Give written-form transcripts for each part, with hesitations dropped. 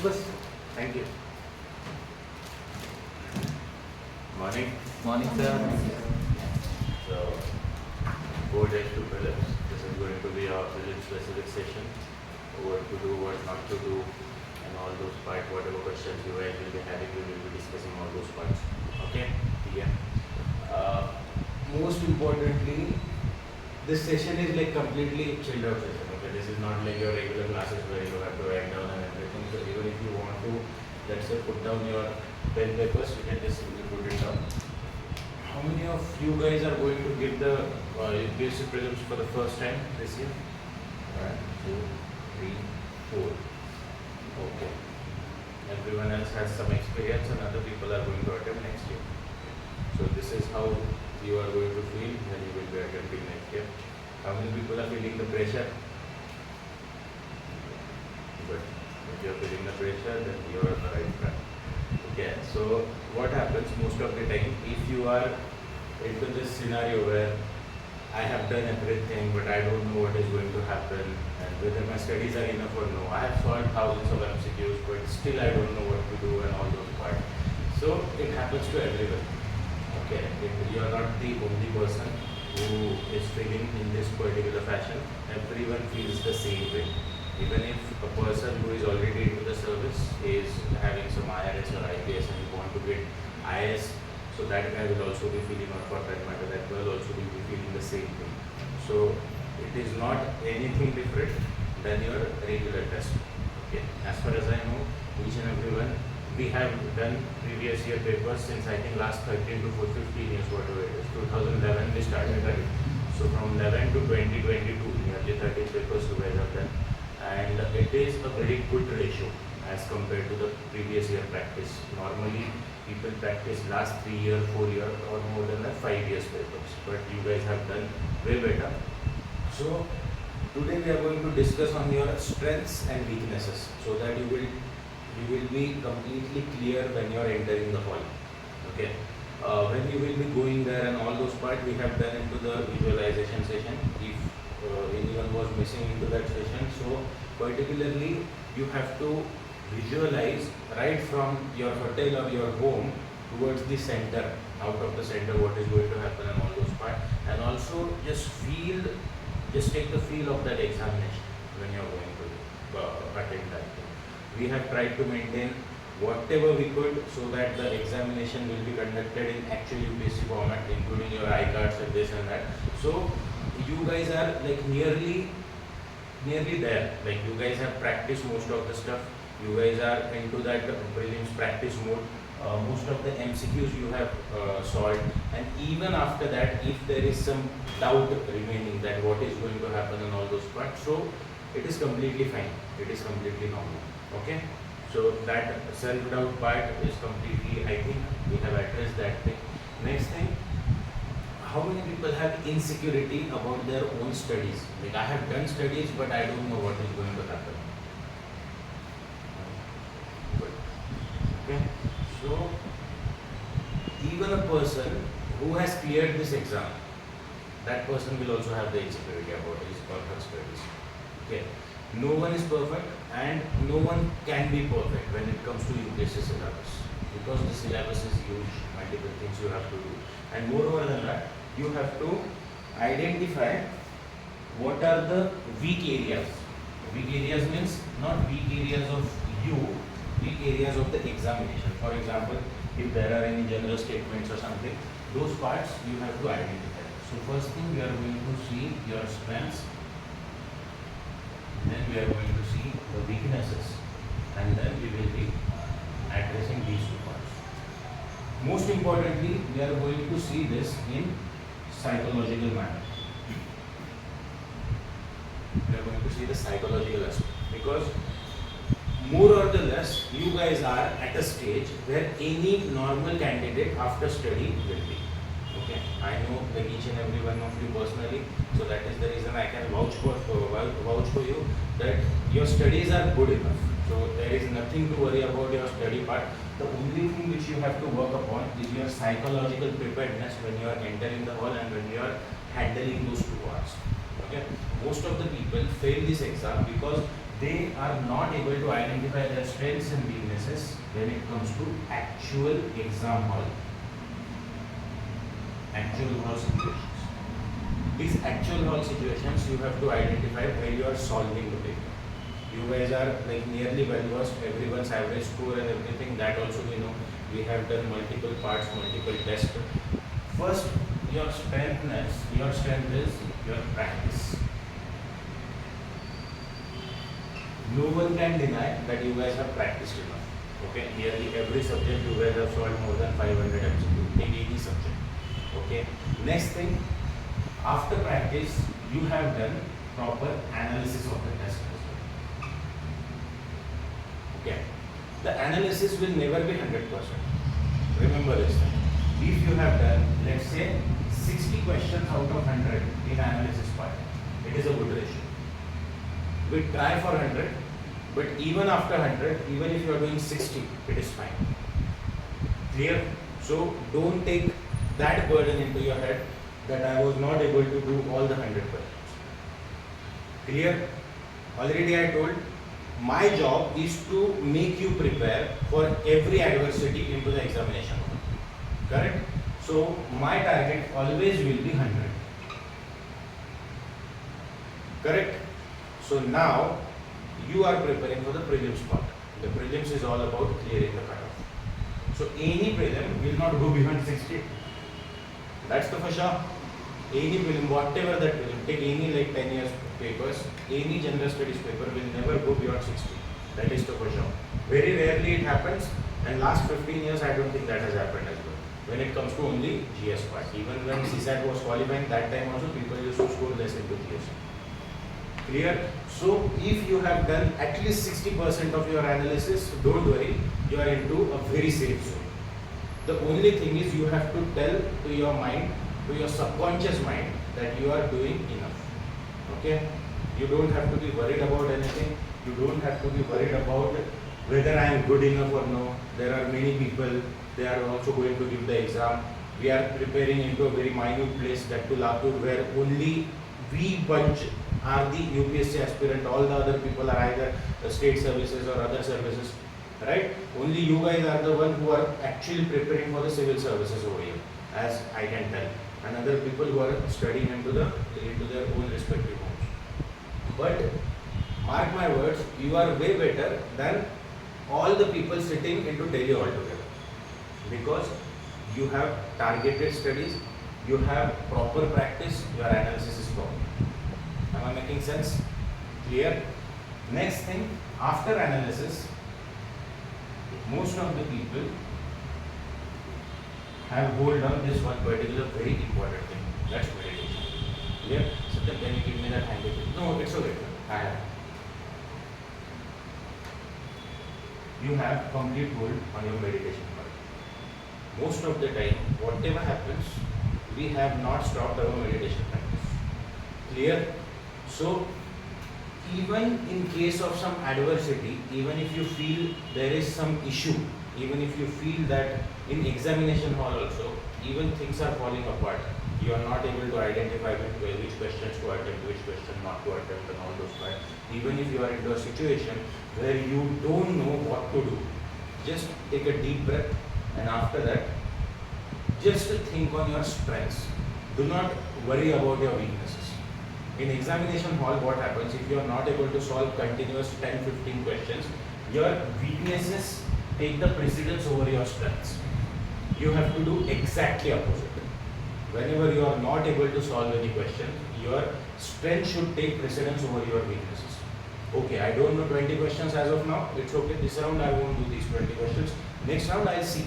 बस thank you. Morning. Morning, sir. So, board days to prelims. This is going to be our prelim specific session. What to do, what not to do, and all those parts. Whatever questions you guys will be having, we will be discussing all those parts. Okay? Yeah. Most importantly, this session is like completely chilled out session. Okay, this is not like your regular classes where you have to write down and everything. So even if you want to, let's say, put down your pen papers, you can just simply put it down. How many of you guys are going to give the UPSC prelims for the first time this year? 1, 2, 3, 4. Okay. Everyone else has some experience and other people are going to attempt next year. So this is how you are going to feel when you will be attempting next year. How many people are feeling the pressure? But if you are feeling the pressure, then you are on the right track. Okay, so what happens most of the time, if you are into this scenario where I have done everything but I don't know what is going to happen and whether my studies are enough or no. I have solved thousands of MCQs but still I don't know what to do and all those parts. So it happens to everyone. Okay, you are not the only person who is feeling in this particular fashion. Everyone feels the same way. Even if a person who is already into the service is having some IAS or IPS and you want to get IAS, so that guy will also be feeling, or for that matter, that girl also will be feeling the same thing. So it is not anything different than your regular test. Okay, as far as I know, each and everyone, we have done previous year papers since I think last 13 to 15 years, whatever it is. 2011 we started, right? So from 11 to 2022, nearly 13 papers you guys have done. And it is a very good ratio as compared to the previous year practice. Normally, people practice last 3 years, 4 years or more than that 5 years papers. But you guys have done way better. So today we are going to discuss on your strengths and weaknesses so that you will be completely clear when you are entering the hall. Okay. When you will be going there and all those parts we have done into the visualization session. If anyone was missing into that session, so particularly you have to visualize right from your hotel or your home towards the center, out of the center what is going to happen and all those parts, and also just take the feel of that examination when you are going to attend that thing. We have tried to maintain whatever we could so that the examination will be conducted in actual UPSC format, including your iCards and this and that. So you guys are like nearly there. Like you guys have practiced most of the stuff. You guys are into that prelims practice mode. Most of the MCQs you have solved, and even after that, if there is some doubt remaining that what is going to happen and all those parts, so it is completely fine. It is completely normal. Okay. So that self-doubt part is completely, I think we have addressed that thing. Next thing, how many people have insecurity about their own studies? Like I have done studies but I don't know what is going to happen. Okay, so even a person who has cleared this exam, that person will also have the insecurity about his or her studies. Okay, no one is perfect and no one can be perfect when it comes to UPSC syllabus, because the syllabus is huge, multiple things you have to do, and moreover than that, you have to identify what are the weak areas. Weak areas means not weak areas of you, weak areas of the examination. For example, if there are any general statements or something, those parts you have to identify. So first thing we are going to see your strengths, then we are going to see the weaknesses, and then we will be addressing these two parts. Most importantly, we are going to see this in psychological manner. We are going to see the psychological aspect, because more or the less you guys are at a stage where any normal candidate after study will be. Okay, I know like each and every one of you personally, so that is the reason I can vouch for you that your studies are good enough. So there is nothing to worry about your study part. The only thing which you have to work upon is your psychological preparedness when you are entering the hall and when you are handling those 2 hours. Okay, most of the people fail this exam because they are not able to identify their strengths and weaknesses when it comes to actual exam hall, actual hall situations. These actual hall situations you have to identify while you are solving the paper. You guys are like nearly well versed, everyone's average score and everything, that also we know. We have done multiple parts, multiple tests. First, your strength is your practice. No one can deny that you guys have practiced enough. Okay, nearly every subject you guys have solved more than 500 MCQ in any subject. Okay, next thing, after practice, you have done proper analysis of the test as well. Okay, the analysis will never be 100%. Remember this thing. If you have done, let's say, 60 questions out of 100 in analysis part, it is a good ratio. We try for 100, but even after 100, even if you are doing 60, it is fine. Clear? So don't take that burden into your head that I was not able to do all the 100 questions. Clear? Already I told, my job is to make you prepare for every adversity into the examination. Correct? So my target always will be 100. Correct? So now you are preparing for the prelims part. The prelims is all about clearing the cutoff. So any prelim will not go beyond 60. That's the for sure. Any prelim, whatever that prelim, take any like 10 years papers, any general studies paper will never go beyond 60. That is the for sure. Very rarely it happens, and last 15 years I don't think that has happened as well. When it comes to only GS part. Even when CSAT was qualifying, that time also people used to score less into GS. Clear? So if you have done at least 60% of your analysis, don't worry, you are into a very safe zone. The only thing is you have to tell to your mind, to your subconscious mind, that you are doing enough. Okay? You don't have to be worried about anything. You don't have to be worried about whether I am good enough or no. There are many people, they are also going to give the exam. We are preparing into a very minute place, that to Latur, where only we bunch are the UPSC aspirant. All the other people are either state services or other services, right? Only you guys are the one who are actually preparing for the civil services over here, as I can tell, and other people who are studying into their own respective homes. But mark my words, you are way better than all the people sitting into Delhi altogether, because you have targeted studies, you have proper practice, your analysis is proper. Am I making sense? Clear? Next thing, after analysis, most of the people have hold on this one particular very important thing. That's meditation. Clear? So then can you give me that handy? No, it's okay. I have. You have complete hold on your meditation part. Most of the time, whatever happens, we have not stopped our meditation practice. Clear? So, even in case of some adversity, even if you feel there is some issue, even if you feel that in examination hall also, even things are falling apart, you are not able to identify which questions to attempt, which question not to attempt, and all those parts. Even if you are into a situation where you don't know what to do, just take a deep breath, and after that, just think on your strengths. Do not worry about your weaknesses. In examination hall, what happens if you are not able to solve continuous 10-15 questions, your weaknesses take the precedence over your strengths. You have to do exactly opposite. Whenever you are not able to solve any question, your strength should take precedence over your weaknesses. Okay, I don't know 20 questions as of now, it's okay, this round I won't do these 20 questions, next round I'll see.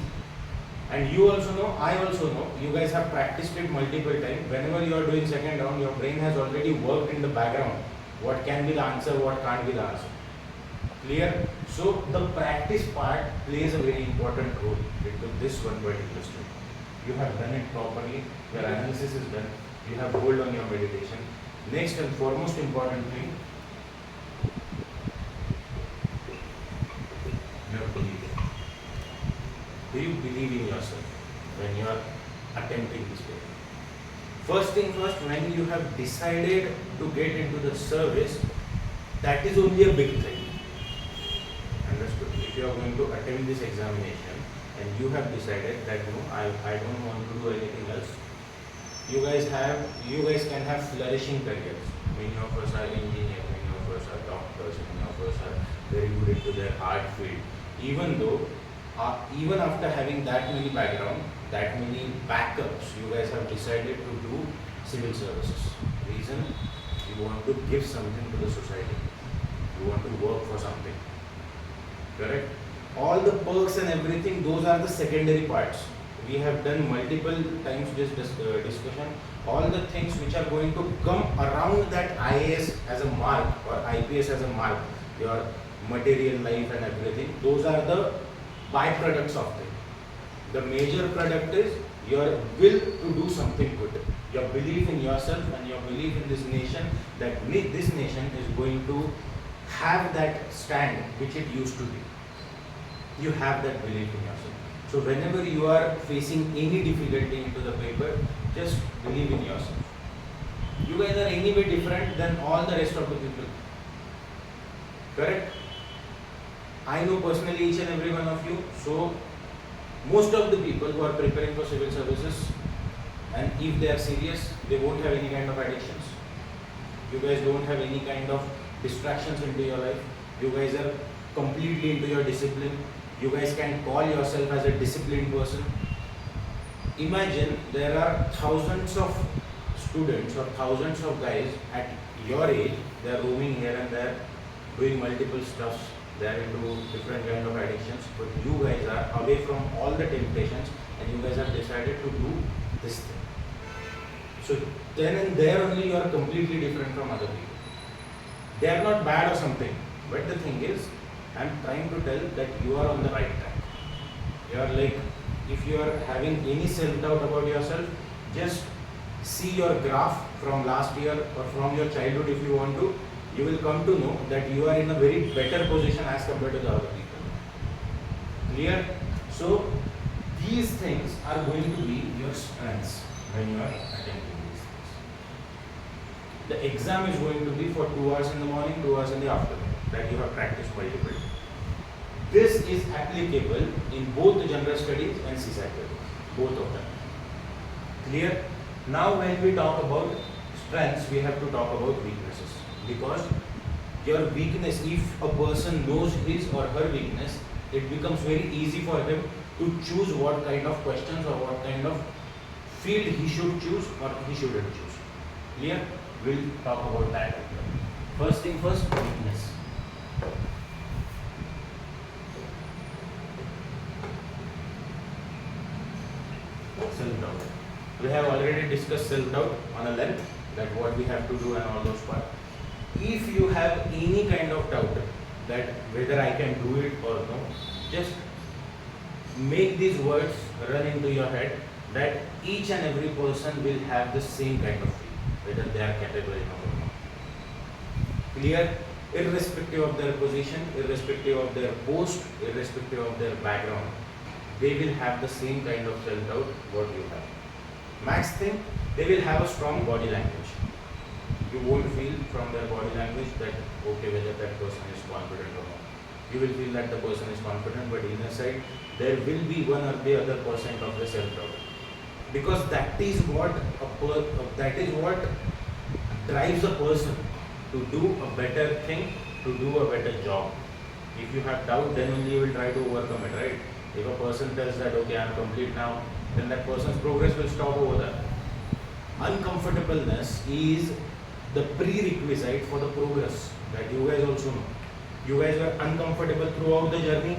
And you also know, I also know, you guys have practiced it multiple times. Whenever you are doing second round, your brain has already worked in the background. What can be the answer, what can't be the answer. Clear? So the practice part plays a very important role into this one particular step. You have done it properly, your analysis is done, you have hold on your meditation. Next and foremost important thing, you have belief. Do you believe in yourself when you are attempting this paper? First thing first, when you have decided to get into the service, that is only a big thing. Understood? If you are going to attempt this examination and you have decided that no, I don't want to do anything else, you guys can have flourishing careers. Many of us are engineers, many of us are doctors, many of us are very good into their art field. Even after having that many background, that many backups, you guys have decided to do civil services. Reason? You want to give something to the society. You want to work for something. Correct? All the perks and everything, those are the secondary parts. We have done multiple times this discussion. All the things which are going to come around that IAS as a mark or IPS as a mark, your material life and everything, those are the byproducts of it. The major product is your will to do something good, your belief in yourself and your belief in this nation, that this nation is going to have that stand which it used to be. You have that belief in yourself. So whenever you are facing any difficulty into the paper, just believe in yourself. You guys are anyway different than all the rest of the people. Correct? I know personally each and every one of you. So most of the people who are preparing for civil services, and if they are serious, they won't have any kind of addictions. You guys don't have any kind of distractions into your life. You guys are completely into your discipline. You guys can call yourself as a disciplined person. Imagine there are thousands of students or thousands of guys at your age, they are roaming here and there, doing multiple stuffs, they are into different kind of addictions, but you guys are away from all the temptations and you guys have decided to do this thing. So then and there only you are completely different from other people. They are not bad or something, but the thing is, I am trying to tell that you are on the right track. You are like, if you are having any self-doubt about yourself, just see your graph from last year or from your childhood if you want to, you will come to know that you are in a very better position as compared to the other people. Clear? So, these things are going to be your strengths when you are attempting these things. The exam is going to be for 2 hours in the morning, 2 hours in the afternoon, that you have practiced multiple. This is applicable in both the general studies and CSAT papers, both of them. Clear? Now when we talk about strengths, we have to talk about weaknesses. Because your weakness, if a person knows his or her weakness, it becomes very easy for him to choose what kind of questions or what kind of field he should choose or he shouldn't choose. Clear? We'll talk about that. First thing first, weakness. Self-doubt. We have already discussed self-doubt on a length, that what we have to do and all those parts. If you have any kind of doubt that whether I can do it or no, just make these words run into your head, that each and every person will have the same kind of feel, whether they are capable enough or not. Clear? Irrespective of their position, irrespective of their post, irrespective of their background, they will have the same kind of self-doubt what you have. Max thing, they will have a strong body language. You won't feel from their body language that, okay, whether that person is confident or not. You will feel that the person is confident, but inside there will be 1 or the other % of the self-doubt. Because that is what drives a person to do a better thing, to do a better job. If you have doubt, then only you will try to overcome it, right? If a person tells that, okay, I am complete now, then that person's progress will stop over there. Uncomfortableness is the prerequisite for the progress, that you guys also know. You guys were uncomfortable throughout the journey.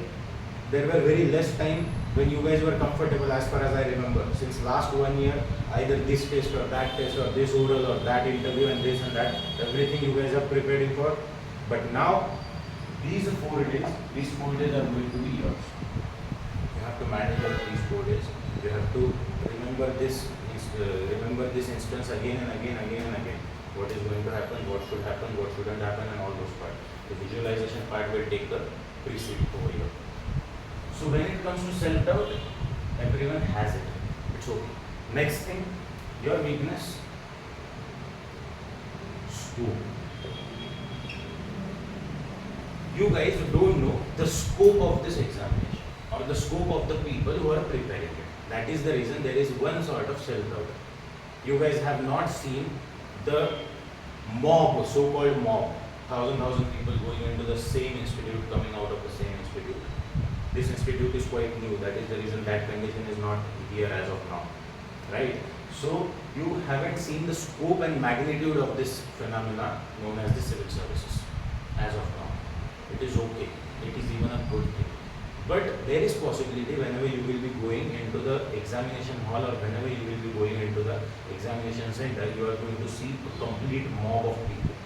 There were very less time when you guys were comfortable, as far as I remember. Since last 1 year, either this test or that test or this oral or that interview and this and that, everything you guys are preparing for. But now, these 4 days are going to be yours. You have to manage all these 4 days. You have to remember this instance again and again. What is going to happen, what should happen, what shouldn't happen, and all those parts. The visualization part will take the precedent over here. So when it comes to self-doubt, everyone has it. It's okay. Next thing, your weakness. scope. You guys don't know the scope of this examination or the scope of the people who are preparing it. That is the reason there is one sort of self-doubt. You guys have not seen the mob, so-called mob, thousand people going into the same institute, coming out of the same institute. This institute is quite new. That is the reason that condition is not here as of now, right? So you haven't seen the scope and magnitude of this phenomena known as the civil services as of now. It is okay. It is even a good thing. But there is possibility whenever you will be going into the examination hall or whenever you will be going into the examination center, you are going to see a complete mob of people.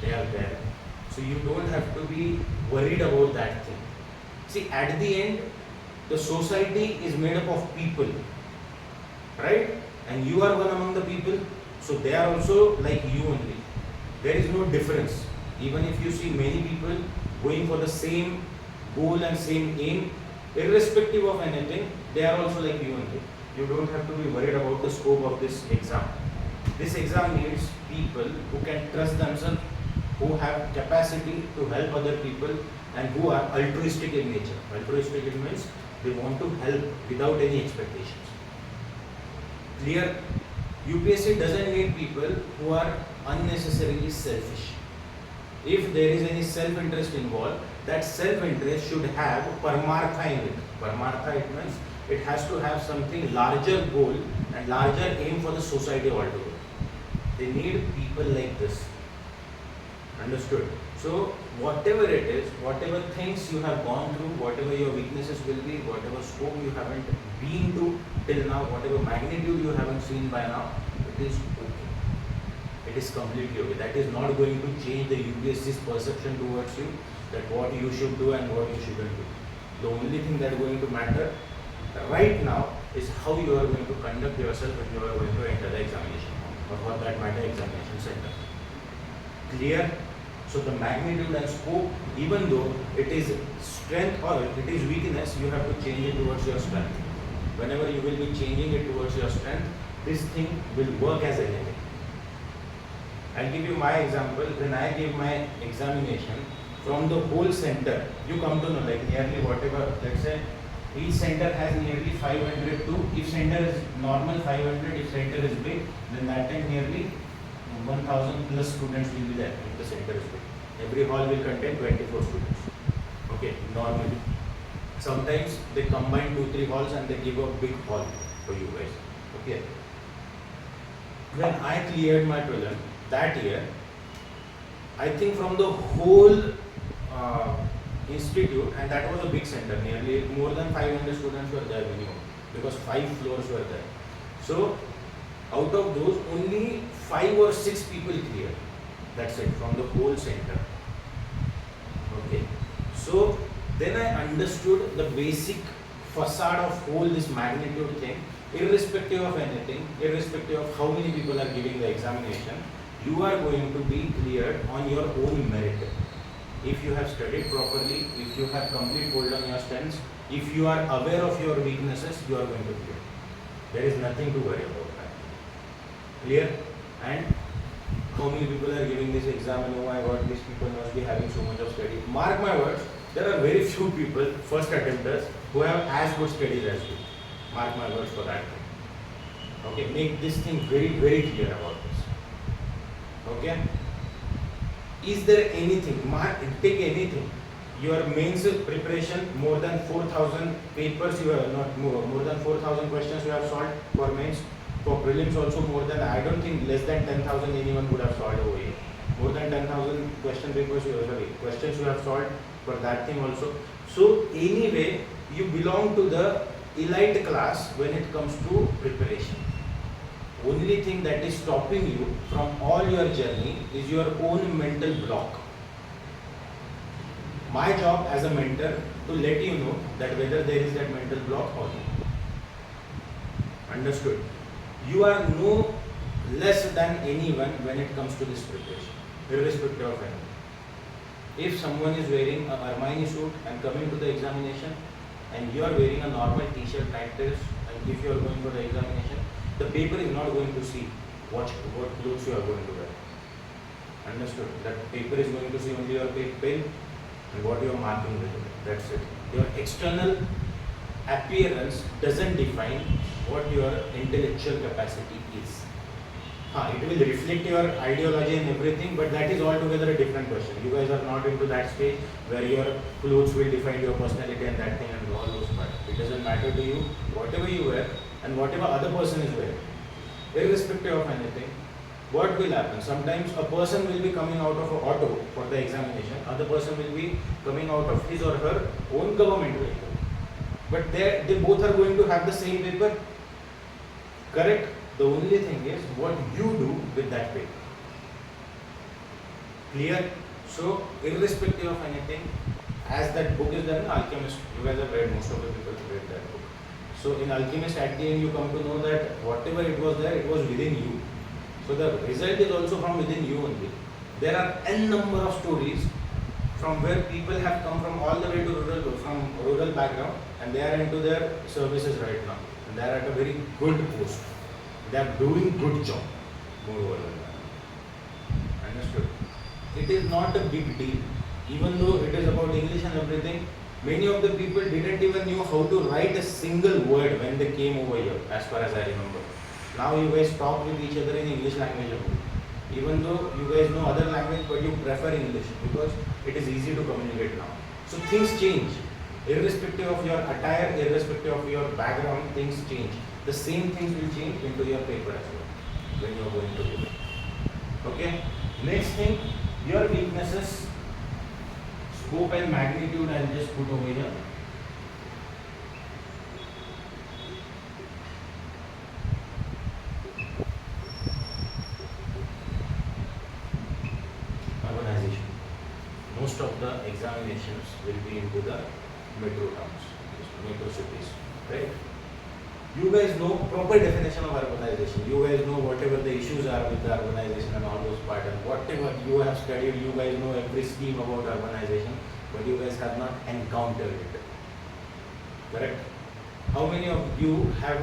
They are there. So you don't have to be worried about that thing. See, at the end, the society is made up of people, right? And you are one among the people, so they are also like you only. There is no difference. Even if you see many people going for the same goal and same aim, irrespective of anything, they are also like you only. You don't have to be worried about the scope of this exam. This exam needs people who can trust themselves, who have capacity to help other people, and who are altruistic in nature. Altruistic means they want to help without any expectations. Clear? UPSC doesn't need people who are unnecessarily selfish. If there is any self-interest involved, that self-interest should have paramartha in it. Paramartha, it means it has to have something larger goal and larger aim for the society altogether. They need people like this. Understood? So whatever it is, whatever things you have gone through, whatever your weaknesses will be, whatever scope you haven't been to till now, whatever magnitude you haven't seen by now, it is okay. It is completely okay. That is not going to change the UPSC's perception towards you, that what you should do and what you shouldn't do. The only thing that is going to matter right now is how you are going to conduct yourself when you are going to enter the examination or for that matter examination center. Clear? So the magnitude and scope, even though it is strength or it is weakness, you have to change it towards your strength. Whenever you will be changing it towards your strength, this thing will work as anything. I'll give you my example. When I give my examination, from the whole center, you come to know like nearly whatever, let's say each center has nearly 500 to, if center is normal 500, if center is big, then that time nearly 1000 plus students will be there if the center is big. Every hall will contain 24 students. Okay, normally. Sometimes they combine 2-3 halls and they give a big hall for you guys. Okay. When I cleared my prelim that year, I think from the whole institute, and that was a big center, nearly more than 500 students were there minimum, because 5 floors were there. So out of those, only 5 or 6 people cleared. That's it, from the whole center. Okay. So then I understood the basic facade of whole this magnitude thing. Irrespective of anything, irrespective of how many people are giving the examination, you are going to be cleared on your own merit. If you have studied properly, if you have complete hold on your strengths, if you are aware of your weaknesses, you are going to clear. There is nothing to worry about that. Clear? And how many people are giving this exam and oh my god, these people must be having so much of study. Mark my words, there are very few people, first attempters, who have as good studies as you. Mark my words for that. Okay, make this thing very, very clear about this. Okay? Is there anything, take anything, your mains preparation, more than 4,000 papers you have, not more than 4,000 questions you have solved for mains, for prelims also more than, I don't think less than 10,000 anyone would have solved over here. More than 10,000 question papers, questions you have solved for that thing also. So anyway, you belong to the elite class when it comes to preparation. Only thing that is stopping you from all your journey is your own mental block. My job as a mentor to let you know that whether there is that mental block or not. Understood? You are no less than anyone when it comes to this preparation, irrespective of anything. If someone is wearing a Armani suit and coming to the examination, and you are wearing a normal t-shirt like this, and if you are going for the examination, the paper is not going to see what clothes you are going to wear. Understood? That paper is going to see only your pen and what you are marking with it. That's it. Your external appearance doesn't define what your intellectual capacity is. It will reflect your ideology and everything, but that is altogether a different question. You guys are not into that stage where your clothes will define your personality and that thing and all those parts. It doesn't matter to you whatever you wear and whatever other person is wearing. Irrespective of anything, what will happen? Sometimes a person will be coming out of an auto for the examination, other person will be coming out of his or her own government vehicle. But they both are going to have the same paper. Correct? The only thing is what you do with that paper. Clear? So, irrespective of anything, as that book is there in Alchemist, you guys have read, most of the people have read that book. So, in Alchemist, at the end, you come to know that whatever it was there, it was within you. So, the result is also from within you only. There are n number of stories from where people have come from all the way to rural background, and they are into their services right now. And they are at a very good post. They are doing good job. Moreover, understood? It is not a big deal. Even though it is about English and everything, many of the people didn't even know how to write a single word when they came over here, as far as I remember. Now you guys talk with each other in English language only. Even though you guys know other language, but you prefer English because it is easy to communicate now. So things change. Irrespective of your attire, irrespective of your background, things change. The same things will change into your paper as well when you are going to do it. Okay? Next thing, your weaknesses, scope and magnitude I'll just put over here. Urbanization. Most of the examinations will be into the metro towns, metro cities, right? You guys know proper definition of urbanization. You guys know whatever the issues are with the urbanization and all those parts, and whatever you have studied, you guys know every scheme about urbanization, but you guys have not encountered it. Correct? How many of you have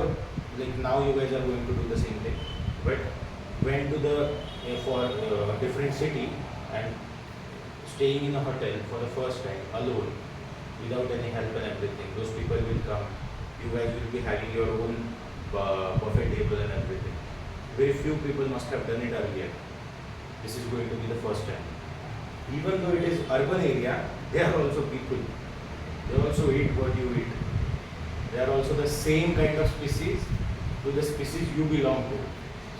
now you guys are going to do the same thing, but went to the for different city and staying in a hotel for the first time alone, without any help and everything. Those people will come. You guys will be having your own buffet table and everything. Very few people must have done it earlier. This is going to be the first time. Even though it is urban area, they are also people. They also eat what you eat. They are also the same kind of species to the species you belong to.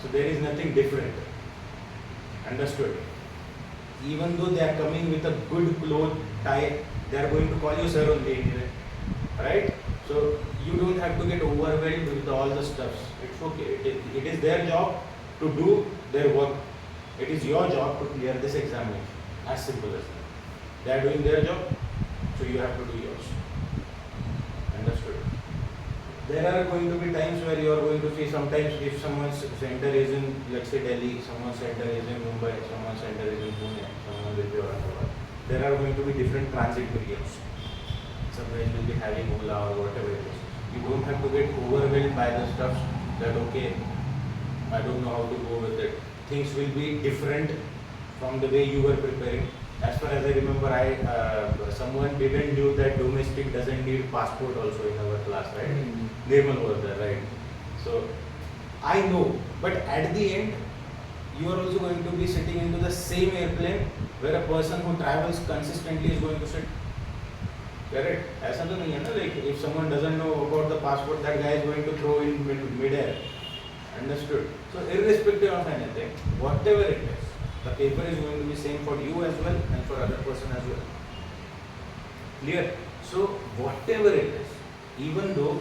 So there is nothing different. Understood? Even though they are coming with a good cloth, tie, they are going to call you sir only anyway. Right? So you don't have to get overwhelmed with all the stuffs. It's okay. It is their job to do their work. It is your job to clear this examination. As simple as that. They are doing their job, so you have to do yours. Understood? There are going to be times where you are going to see sometimes if someone's center is in, let's say Delhi, someone's center is in Mumbai, someone's center is in Pune, someone will be Aurangabad. There are going to be different transit periods. Some guys will be having Ola or whatever it is. You don't have to get overwhelmed by the stuff that okay, I don't know how to go with it. Things will be different from the way you were preparing. As far as I remember, someone didn't do that domestic doesn't need passport also in our class, right? Nirmal was there, right? So I know, but at the end, you are also going to be sitting into the same airplane where a person who travels consistently is going to sit. Correct? ऐसा तो नहीं है ना, like if someone doesn't know about the passport, that guy is going to throw in mid-air. Understood? So irrespective of anything, whatever it is, the paper is going to be same for you as well and for other person as well. Clear? So whatever it is, even though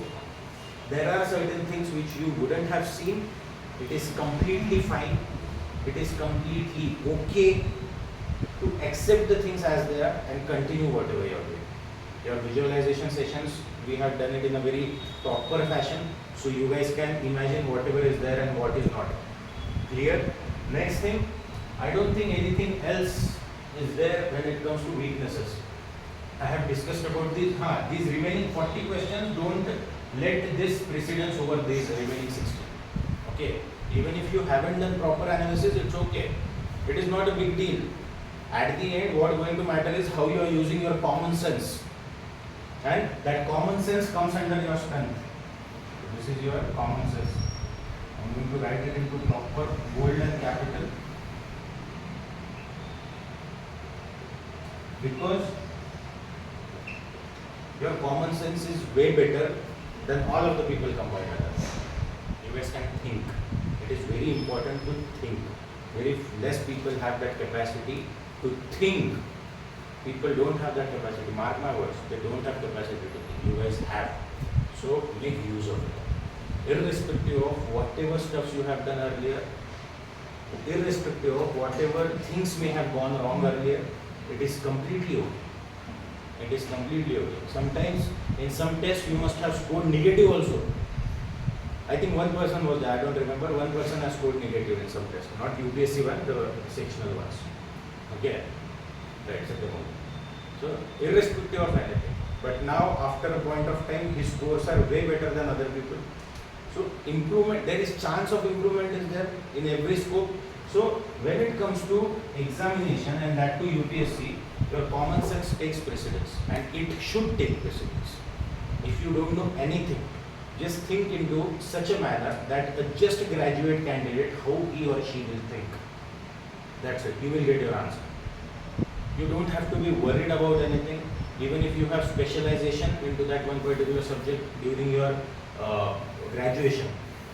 there are certain things which you wouldn't have seen, it is completely fine. It is completely okay to accept the things as they are and continue whatever you are doing. Your visualization sessions, we have done it in a very proper fashion, so you guys can imagine whatever is there and what is not. Clear? Next thing, I don't think anything else is there when it comes to weaknesses. I have discussed about these. These remaining 40 questions, don't let this precedence over these remaining 60. Okay? Even if you haven't done proper analysis, it's okay. It is not a big deal. At the end, what is going to matter is how you are using your common sense. And that common sense comes under your strength. This is your common sense. I'm going to write it into proper bold and capital. Because your common sense is way better than all of the people combined together. You guys can think. It is very important to think. Very less people have that capacity to think. People don't have that capacity. Mark my words, they don't have capacity to think. You guys have. So make use of it. Irrespective of whatever stuff you have done earlier, irrespective of whatever things may have gone wrong earlier, it is completely okay. It is completely okay. Sometimes in some tests you must have scored negative also. I think one person was there, I don't remember, one person has scored negative in some tests. Not UPSC one, the sectional ones. Okay, right, at the moment. So irrespective of anything. But now after a point of time his scores are way better than other people. So improvement, there is chance of improvement is there in every scope. So when it comes to examination and that to UPSC, your common sense takes precedence and it should take precedence. If you don't know anything, just think into such a manner that a just graduate candidate, how he or she will think. That's it, you will get your answer. You don't have to be worried about anything, even if you have specialization into that one particular subject during your graduation.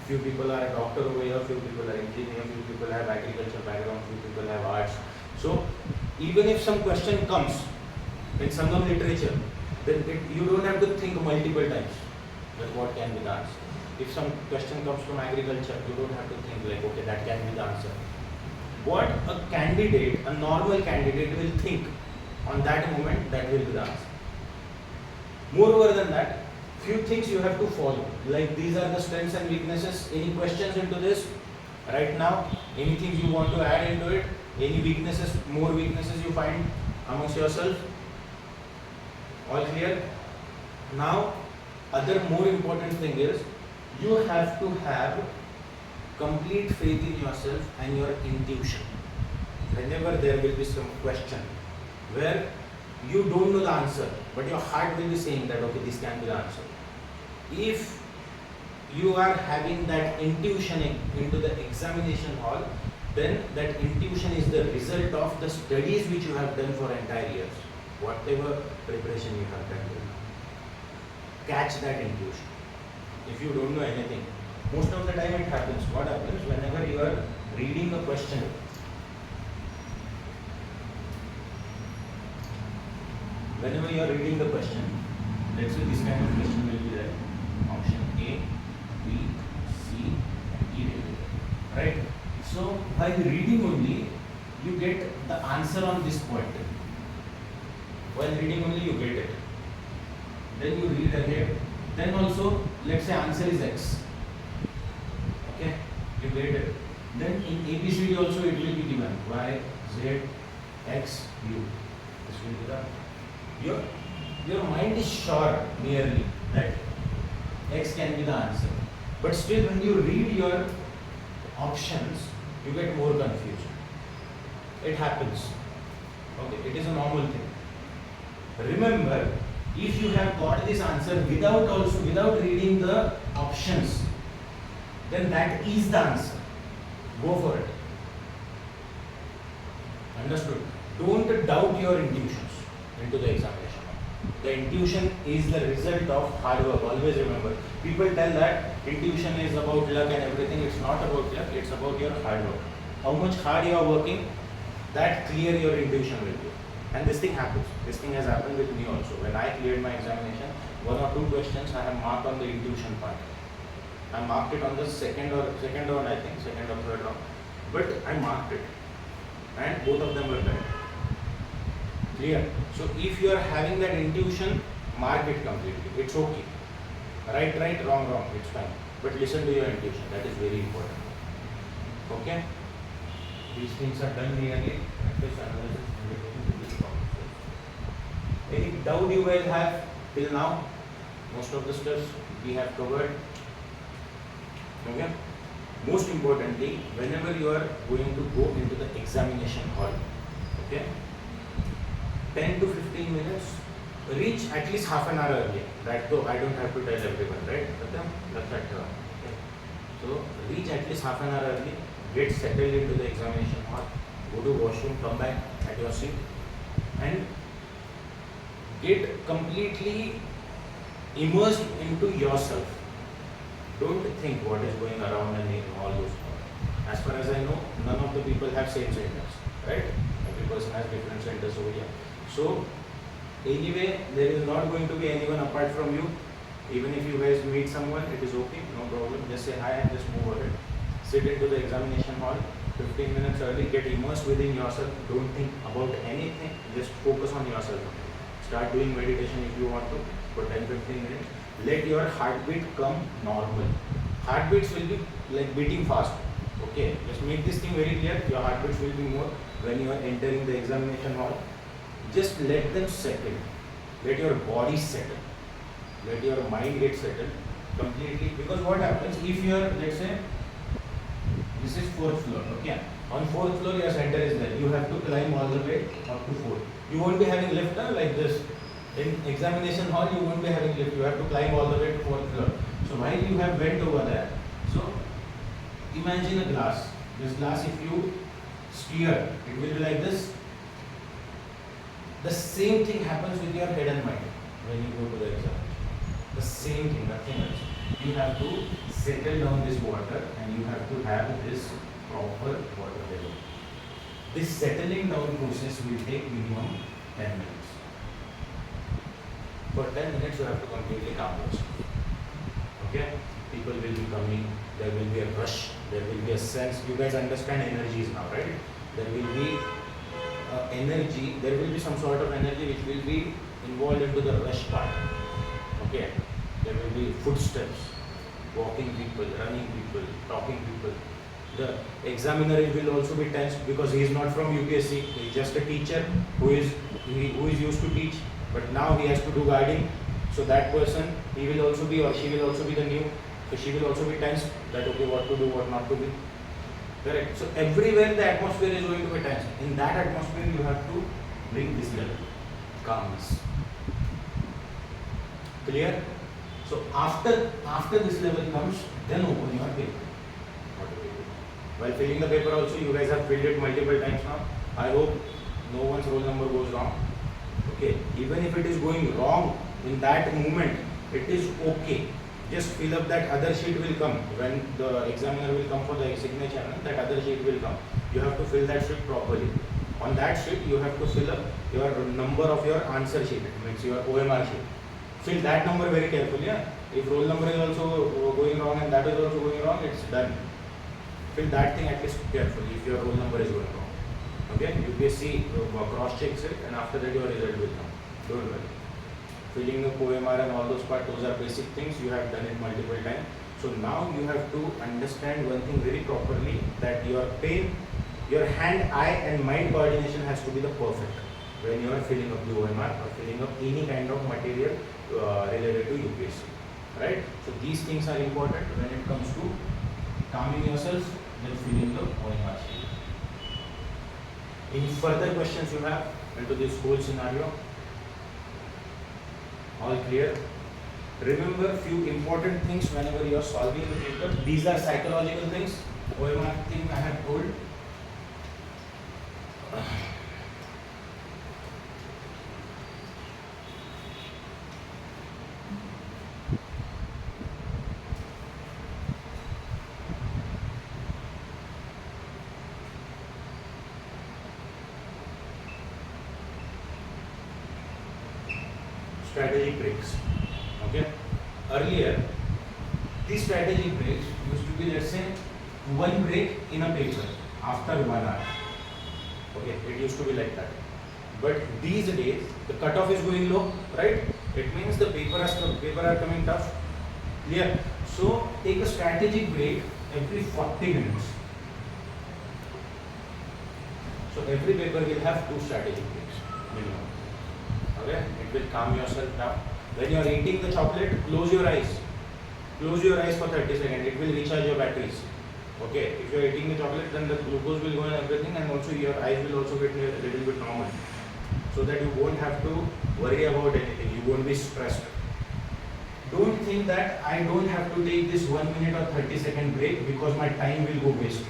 Few people are a doctor over here, few people are engineer, few people have agriculture background, few people have arts. So even if some question comes in Sangam literature, then you don't have to think multiple times that what can be the answer. If some question comes from agriculture, you don't have to think like, okay, that can be the answer. What a candidate, a normal candidate will think on that moment, that will be the answer. Moreover than that, few things you have to follow. Like these are the strengths and weaknesses. Any questions into this? Right now, anything you want to add into it? Any weaknesses, more weaknesses you find amongst yourself? All clear? Now, other more important thing is, you have to have complete faith in yourself and your intuition. Whenever there will be some question where you don't know the answer, but your heart will be saying that, okay, this can be the answer. If you are having that intuition into the examination hall, then that intuition is the result of the studies which you have done for entire years, whatever preparation you have done. Catch that intuition. If you don't know anything, most of the time it happens. What happens whenever you are reading a question? Whenever you are reading the question, let's say this kind of question will be there. Option A, B, C, and E will be there. Right? So by reading only, you get the answer on this point. While reading only, you get it. Then you read ahead. Then also, let's say answer is X. Okay, you get it. Then in ABCD also it will be given Y, Z, X, U. This will be the your mind is sure merely that X can be the answer. But still when you read your options, you get more confusion. It happens. Okay, it is a normal thing. Remember, if you have got this answer without reading the options, then that is the answer. Go for it. Understood? Don't doubt your intuitions into the examination. The intuition is the result of hard work. Always remember. People tell that intuition is about luck and everything. It's not about luck, it's about your hard work. How much hard you are working, that clear your intuition will be. And this thing happens. This thing has happened with me also. When I cleared my examination, one or two questions I have marked on the intuition part. I marked it on the second or third round. But I marked it. And both of them were correct. Clear? So if you are having that intuition, mark it completely. It's okay. Right, wrong, it's fine. But listen to your intuition. That is very important. Okay? These things are done nearly. Any doubt you will have till now? Most of the steps we have covered. Okay? Most importantly, whenever you are going to go into the examination hall, okay, 10 to 15 minutes, reach at least half an hour early. That though I don't have to tell everyone, right? Okay. So reach at least half an hour early, get settled into the examination hall, go to washroom, come back at your seat, and get completely immersed into yourself. Don't think what is going around and all those things. As far as I know, none of the people have same centers, right? Every person has different centers over here. So anyway, there is not going to be anyone apart from you. Even if you guys meet someone, it is okay, no problem. Just say hi and just move ahead. Sit into the examination hall 15 minutes early, get immersed within yourself. Don't think about anything, just focus on yourself. Start doing meditation if you want to for 10-15 minutes. Let your heartbeat come normal. Heartbeats will be like beating fast. Okay, just make this thing very clear. Your heartbeats will be more when you are entering the examination hall. Just let them settle. Let your body settle. Let your mind get settled completely. Because what happens if you are, let's say, this is 4th floor. Okay, on 4th floor your center is there. You have to climb all the way up to 4. You won't be having lift like this. In examination hall, you won't be having lift. You have to climb all the way to 4th floor. So while you have went over there, so imagine a glass. This glass, if you steer, it will be like this. The same thing happens with your head and mind when you go to the examination. The same thing, nothing else. You have to settle down this water and you have to have this proper water level. This settling down process will take minimum 10 minutes. For 10 minutes you have to completely calm yourself. Okay? People will be coming, there will be a rush, there will be a sense. You guys understand energies now, right? There will be energy, there will be some sort of energy which will be involved into the rush part. Okay? There will be footsteps, walking people, running people, talking people. The examiner will also be tense because he is not from UPSC. He is just a teacher who is used to teach. But now he has to do guiding. So that person, he will also be or she will also be the new. So she will also be tense that okay, what to do, what not to do. Correct. So everywhere the atmosphere is going to be tense. In that atmosphere, you have to bring this level, calmness. Clear? So after this level comes, then open your paper. While filling the paper also, you guys have filled it multiple times now. I hope no one's roll number goes wrong. Okay, even if it is going wrong in that moment, it is okay. Just fill up that other sheet will come. When the examiner will come for the signature, that other sheet will come. You have to fill that sheet properly. On that sheet, you have to fill up your number of your answer sheet, it means your OMR sheet. Fill that number very carefully. Yeah? If roll number is also going wrong and that is also going wrong, it's done. Fill that thing at least carefully if your roll number is going wrong. Okay, UPSC cross checks it and after that your result will come. Don't worry. Filling the OMR and all those parts, those are basic things. You have done it multiple times. So now you have to understand one thing very properly, that your pen, your hand, eye and mind coordination has to be the perfect when you are filling up the OMR or filling up any kind of material related to UPSC. Right? So these things are important when it comes to calming yourself, then filling the OMR sheet. Any further questions you have into this whole scenario? All clear? Remember few important things whenever you are solving the paper. These are psychological things. OMR thing I have told. Strategic breaks. Okay. Earlier, these strategic breaks used to be, let's say, one break in a paper after 1 hour. Okay, it used to be like that. But these days, the cutoff is going low, right? It means the paper are coming tough. Clear? So take a strategic break every 40 minutes. So every paper will have 2 strategic breaks minimum. Okay, it will calm yourself down. When you are eating the chocolate, close your eyes. Close your eyes for 30 seconds. It will recharge your batteries. Okay, if you are eating the chocolate, then the glucose will go and everything, and also your eyes will also get a little bit normal, so that you won't have to worry about anything. You won't be stressed. Don't think that I don't have to take this 1 minute or 30-second break because my time will go waste.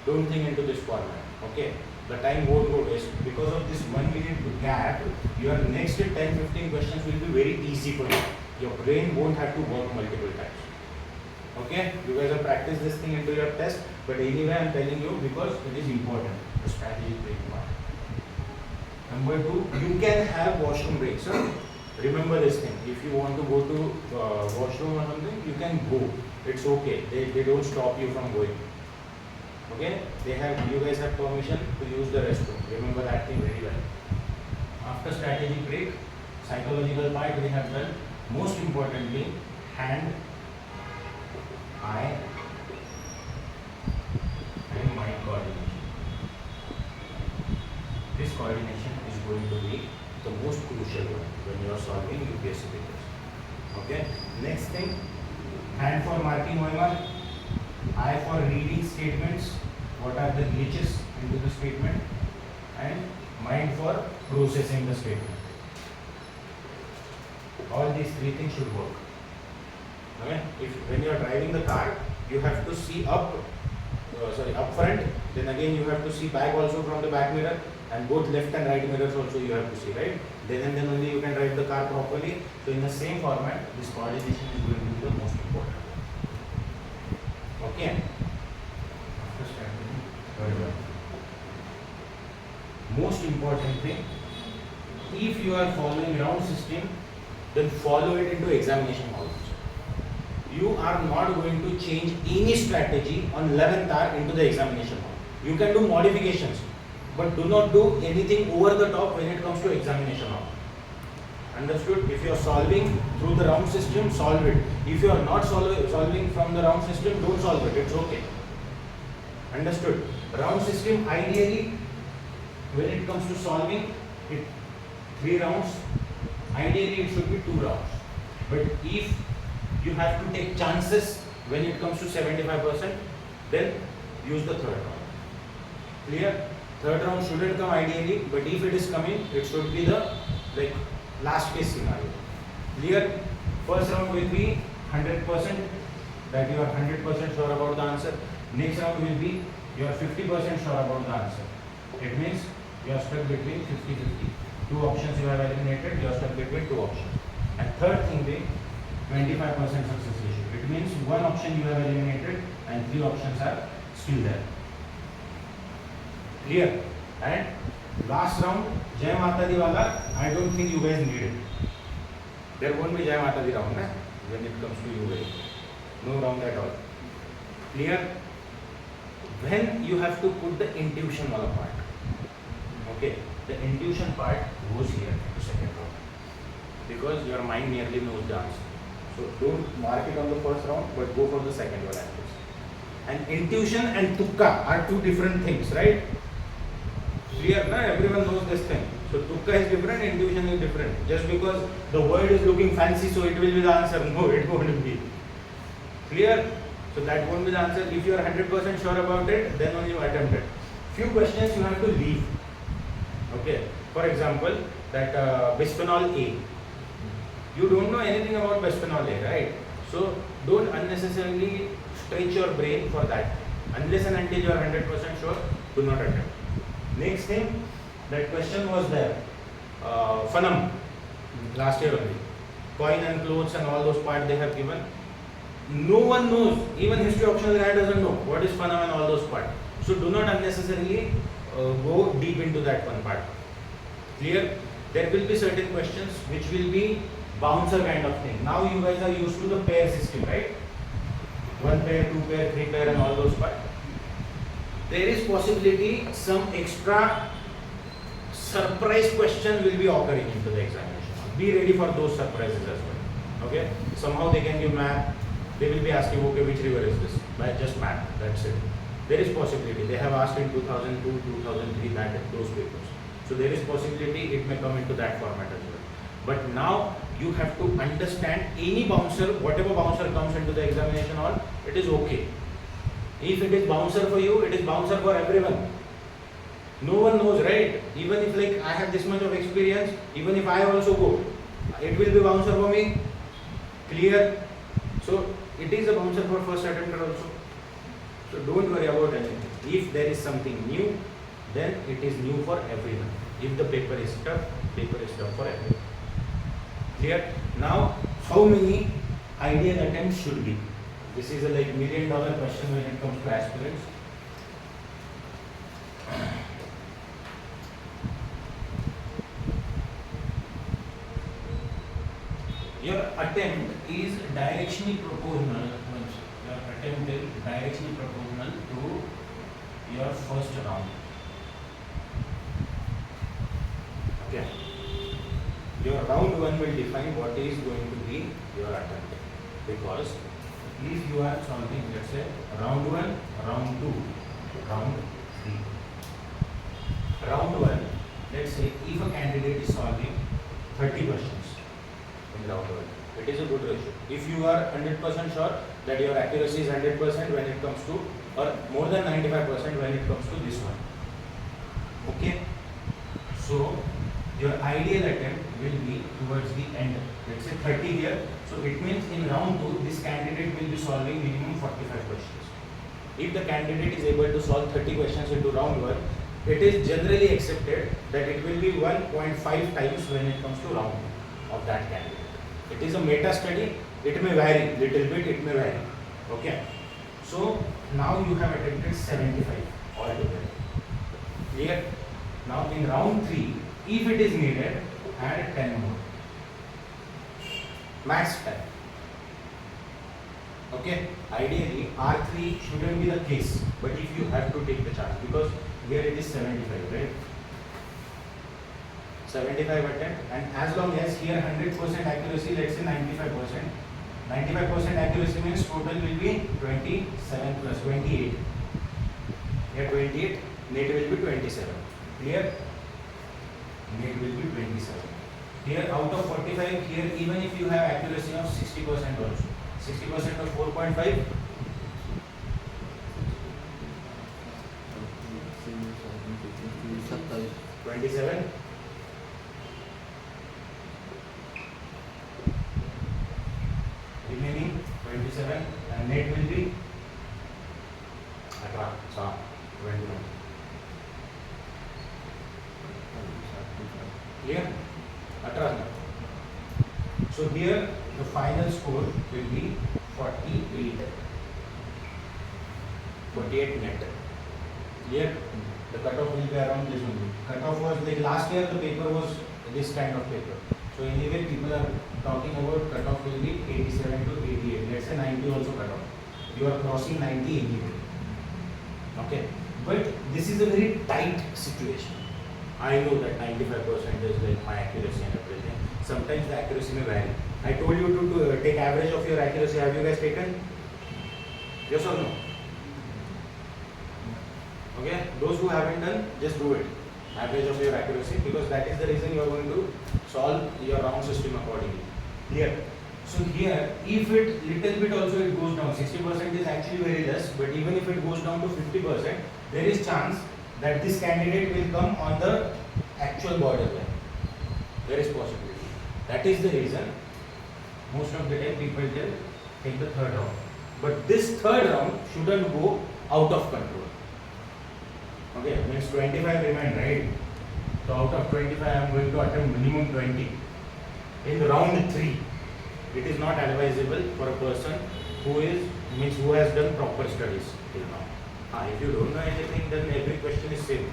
Don't think into this format. Okay, the time won't go waste because of this 1 minute gap. Your next 10-15 questions will be very easy for you. Your brain won't have to work multiple times. Okay, you guys have practiced this thing into your test, but anyway I am telling you because it is important, the strategy break part. Number 2, you can have washroom breaks. Remember this thing, if you want to go to washroom or something, you can go, it's okay, they don't stop you from going. Okay, you guys have permission to use the restroom, remember that thing very well. After strategy break, psychological part we have done. Most importantly, hand, eye and mind coordination. This coordination is going to be the most crucial one when you are solving UPSC papers. Okay. Next thing, hand for marking OMR, eye for reading statements, what are the glitches into the statement, and mind for processing the statement. All these 3 things should work. Okay. When you are driving the car, you have to see up front, then again you have to see back also from the back mirror, and both left and right mirrors also you have to see, right? Then only you can drive the car properly. So in the same format, this coordination is going to be the most important. Okay. Most important thing, if you are following round system, then follow it into examination hall. You are not going to change any strategy on 11th hour into the examination hall. You can do modifications, but do not do anything over the top when it comes to examination hall. Understood? If you are solving through the round system, solve it. If you are not solving from the round system, don't solve it. It's okay. Understood? Round system, ideally, when it comes to solving it, 3 rounds. Ideally, it should be 2 rounds. But if you have to take chances when it comes to 75%, then use the 3rd round. Clear? 3rd round shouldn't come ideally, but if it is coming, it should be the last case scenario. Clear? First round will be 100%, that you are 100% sure about the answer. Next round will be you are 50% sure about the answer. It means you are stuck between 50-50. 2 options you have eliminated, you are stuck between 2 options. And third thing will be 25% success ratio. It means 1 option you have eliminated and 3 options are still there. Clear? And last round, Jai Mata Di wala, I don't think you guys need it. There won't be Jai Mata Di round when it comes to you guys. No round at all. Clear? When you have to put the intuition wala part. Okay, the intuition part goes here to 2nd round. Because your mind nearly knows the answer. So don't mark it on the 1st round, but go for the 2nd one at least. And intuition and tukka are 2 different things, right? Clear, na? Everyone knows this thing. So tukka is different, intuition is different. Just because the word is looking fancy, so it will be the answer. No, it won't be. Clear? So that won't be the answer. If you are 100% sure about it, then only you attempt it. Few questions you have to leave. Okay. For example, that bisphenol A. You don't know anything about bisphenol A, right? So don't unnecessarily stretch your brain for that. Unless and until you are 100% sure, do not attempt. Next thing, that question was there. Phanam, last year only. Coin and clothes and all those parts they have given. No one knows, even history optional guy doesn't know what is Phanam and all those parts. So do not unnecessarily go deep into that one part. Clear? There will be certain questions which will be bouncer kind of thing. Now you guys are used to the pair system, right? 1 pair, 2 pair, 3 pair and all those parts. There is possibility some extra surprise question will be occurring into the examination. Be ready for those surprises as well. Okay? Somehow they can give math. They will be asking, okay, which river is this? By just math. That's it. There is possibility. They have asked in 2002, 2003, those papers. So there is possibility it may come into that format as well. But now you have to understand any bouncer, whatever bouncer comes into the examination hall, it is okay. If it is bouncer for you, it is bouncer for everyone. No one knows, right? Even if like I have this much of experience, even if I also go, it will be bouncer for me. Clear? So it is a bouncer for first attempter also. So don't worry about anything. If there is something new, then it is new for everyone. If the paper is tough for everyone. Clear? Now, how many ideal attempts should be? This is a like $1 million question when it comes to aspirants. Your attempt is directionally proportional. Your attempt is directionally proportional to your first round. Okay. Your round 1 will define what is going to be your attempt. Because if you are solving, let's say, round 1, round 2, round 3. Round 1, let's say, if a candidate is solving 30 questions in round 1, it is a good ratio. If you are 100% sure that your accuracy is 100% when it comes to, or more than 95% when it comes to this one. Okay? So, your ideal attempt will be towards the end. Let's say 30 here. So it means in round 2, this candidate will be solving minimum 45 questions. If the candidate is able to solve 30 questions into round 1, it is generally accepted that it will be 1.5 times when it comes to round 2 of that candidate. It is a meta study. It may vary little bit. It may vary. Okay. So now you have attempted 75 altogether. Clear? Now in round 3, if it is needed, add 10 more. Max 10. Okay. Ideally, R3 shouldn't be the case, but if you have to take the chance, because here it is 75, right? 75 attempt, and as long as here 100% accuracy, let's say 95%. 95% accuracy means total will be 27 plus 28. Here 28, net will be 27. Clear? Net will be 27. Here out of 45, here even if you have accuracy of 60% also, 60% of 4.5, 27. Remaining 27, and net will be 21. Clear? 18. So here the final score will be 48. 48 net. Clear? The cutoff will be around this only. Cutoff was like last year the paper was this kind of paper. So anyway people are talking about cutoff will be 87 to 88. Let's say 90 also cutoff. You are crossing 90 anyway. Okay. But this is a very tight situation. I know that 95% is like my accuracy and everything. Sometimes the accuracy may vary. I told you to take average of your accuracy. Have you guys taken? Yes or no? Okay. Those who haven't done, just do it. Average of your accuracy, because that is the reason you are going to solve your round system accordingly. Clear? So here, if it little bit also it goes down, 60% is actually very less, but even if it goes down to 50%, there is chance that this candidate will come on the actual borderline. There is possibility. That is the reason most of the time people tell take the third round. But this third round shouldn't go out of control. Okay, means 25 remain, right? So out of 25 I am going to attempt minimum 20. In round 3, it is not advisable for a person who has done proper studies till now. If you don't know anything, then every question is same,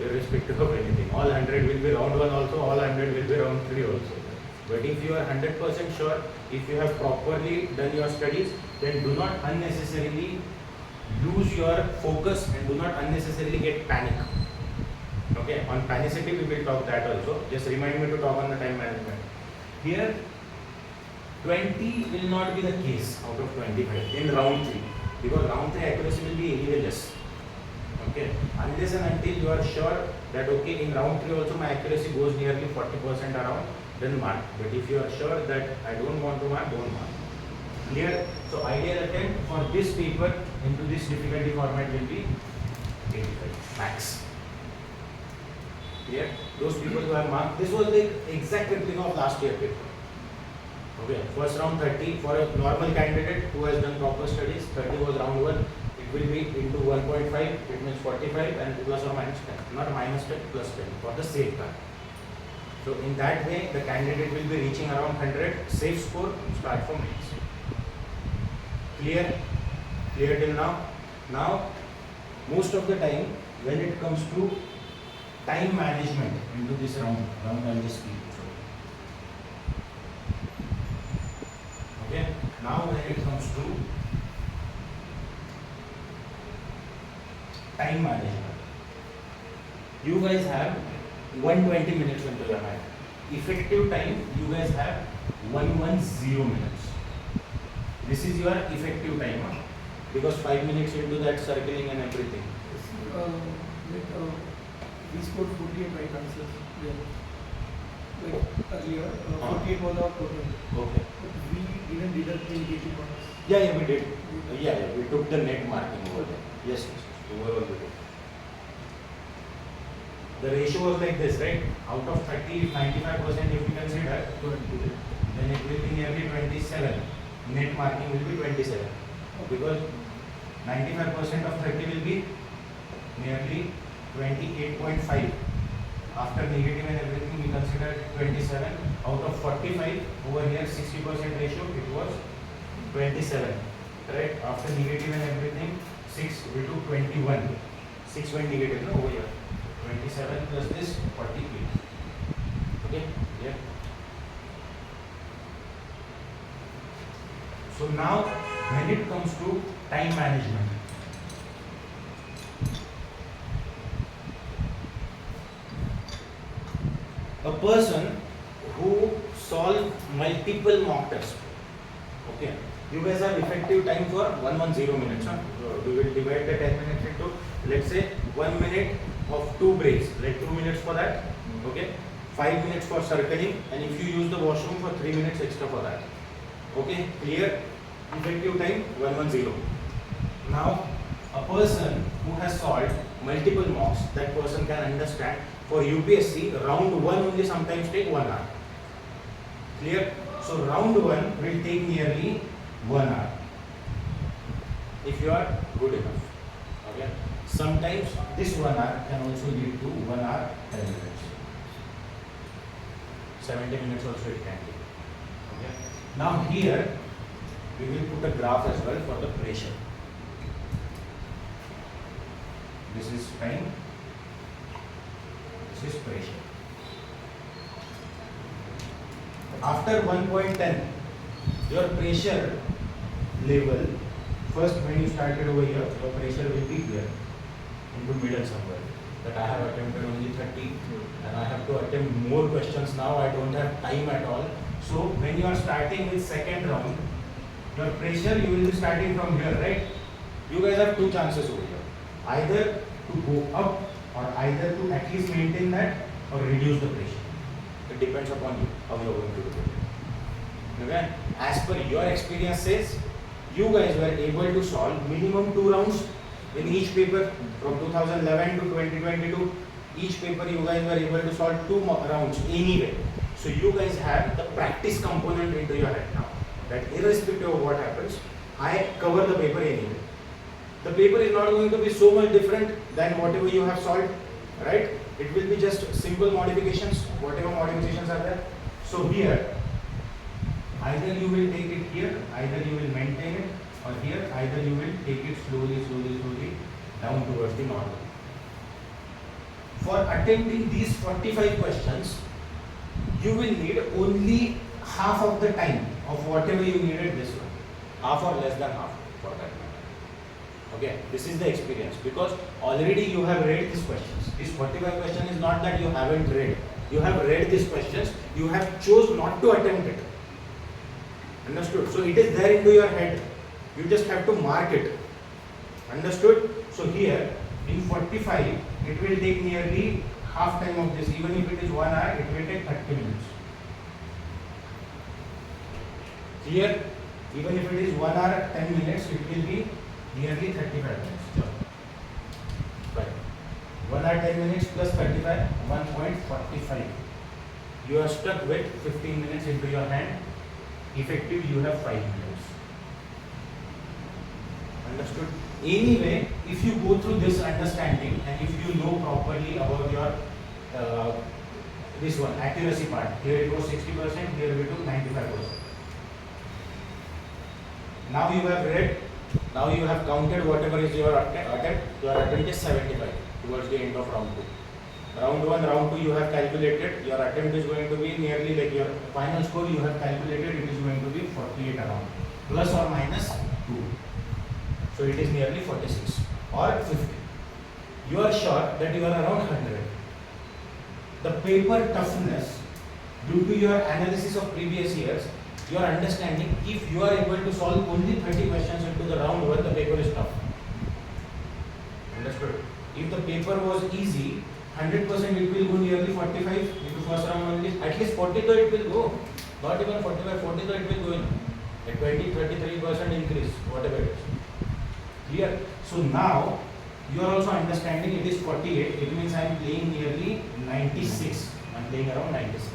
irrespective of anything. All 100 will be round 1 also, all 100 will be round 3 also. But if you are 100% sure, if you have properly done your studies, then do not unnecessarily lose your focus and do not unnecessarily get panic. Okay, on panicity we will talk that also. Just remind me to talk on the time management. Here, 20 will not be the case out of 25 in round 3. Because round 3 accuracy will be anyway less. Okay, unless and until you are sure that okay, in round 3 also my accuracy goes nearly 40% around, then mark. But if you are sure that I don't want to mark, don't mark. Clear? So ideal attempt for this paper into this difficulty format will be 85 max. Clear? Those people who have marked, this was the exact replica of last year paper. Okay, first round 30 for a normal candidate who has done proper studies, 30 was round 1, it will be into 1.5, it means 45 and plus or minus 10, not minus 10, plus 10 for the safe time. So in that way, the candidate will be reaching around 100, safe score, start from mains. Clear? Clear till now? Now, most of the time, when it comes to time management into this round I'll just keep it. Okay, now when it comes to time management, you guys have 120 minutes into your mind. Effective time, you guys have 110 minutes. This is your effective time, huh? Because 5 minutes into that circling and everything. We scored 48 right answers. Yeah. Like earlier, 48 was our total. Okay. But we didn't deduct the negative marks. Yeah, we did. We took the net marking over there. Yes, overall we did. The ratio was like this, right? Out of 30, 95% if you consider, then it will be nearly 27. Net marking will be 27. Because 95% of 30 will be nearly 28.5. After negative and everything, we consider 27. Out of 45, over here 60% ratio, it was 27. Right? After negative and everything, 6 we took 21. 6 went negative, no, over here. 27 plus this 48. Okay? Yeah. So now, when it comes to time management, a person who solve multiple mock tests, okay, you guys have effective time for 110 minutes. Huh? So we will divide the 10 minutes into, let's say, 1 minute of 2 breaks, like 2 minutes for that, okay, 5 minutes for circling, and if you use the washroom for 3 minutes extra for that. Okay, clear? Effective time 110. Now, a person who has solved multiple mocks, that person can understand for UPSC, round 1 only sometimes take 1 hour. Clear? So, round 1 will take nearly 1 hour. If you are good enough. Okay? Sometimes this 1 hour can also lead to 1 hour 10 minutes. 70 minutes also it can take. Okay? Now here we will put a graph as well for the pressure. This is time, this is pressure. After 1.10, your pressure level, first when you started over here, your pressure will be here, into middle somewhere. That I have attempted only 30 and I have to attempt more questions now, I don't have time at all. So when you are starting with second round, your pressure you will be starting from here, right? You guys have 2 chances over here. Either to go up or either to at least maintain that or reduce the pressure. It depends upon you, how you are going to do it. Okay? As per your experience says, you guys were able to solve minimum 2 rounds in each paper from 2011 to 2022. Each paper you guys were able to solve 2 rounds anyway. So you guys have the practice component into your head now. That irrespective of what happens, I cover the paper anyway. The paper is not going to be so much different than whatever you have solved, right? It will be just simple modifications, whatever modifications are there. So here, either you will take it here, either you will maintain it, or here, either you will take it slowly down towards the normal. For attempting these 45 questions, you will need only half of the time of whatever you needed this one, half or less than half for that matter. Okay, this is the experience because already you have read these questions. This 45 question is not that you haven't read. You have read these questions, you have chose not to attempt it. Understood? So it is there into your head. You just have to mark it. Understood? So here in 45, it will take nearly half time of this. Even if it is 1 hour, it will take 30 minutes. Clear? Even if it is 1 hour 10 minutes, it will be Nearly 35 minutes. Chalo. Fine. 1 hour 10 minutes plus 35, 1.45. You are stuck with 15 minutes into your hand. Effective, you have 5 minutes. Understood? Anyway, if you go through this understanding and if you know properly about your this one accuracy part, here it was 60%, here we took 95%. Now you have read, now you have counted whatever is your attempt. Your attempt is 75 towards the end of round 2. Round 1, round 2 you have calculated, your attempt is going to be nearly like your final score you have calculated, it is going to be 48 around, plus or minus 2. So it is nearly 46 or 50. You are sure that you are around 100. The paper toughness, due to your analysis of previous years, your understanding, if you are able to solve only 30 questions into the round 1, the paper is tough. Understood? If the paper was easy, 100% it will go nearly 45 into first round only, at least 40 though it will go. Not even 45, 40 though it will go in. A 20-33% increase, whatever it is. Clear? So now you are also understanding it is 48. It means I am playing nearly 96. I am playing around 96.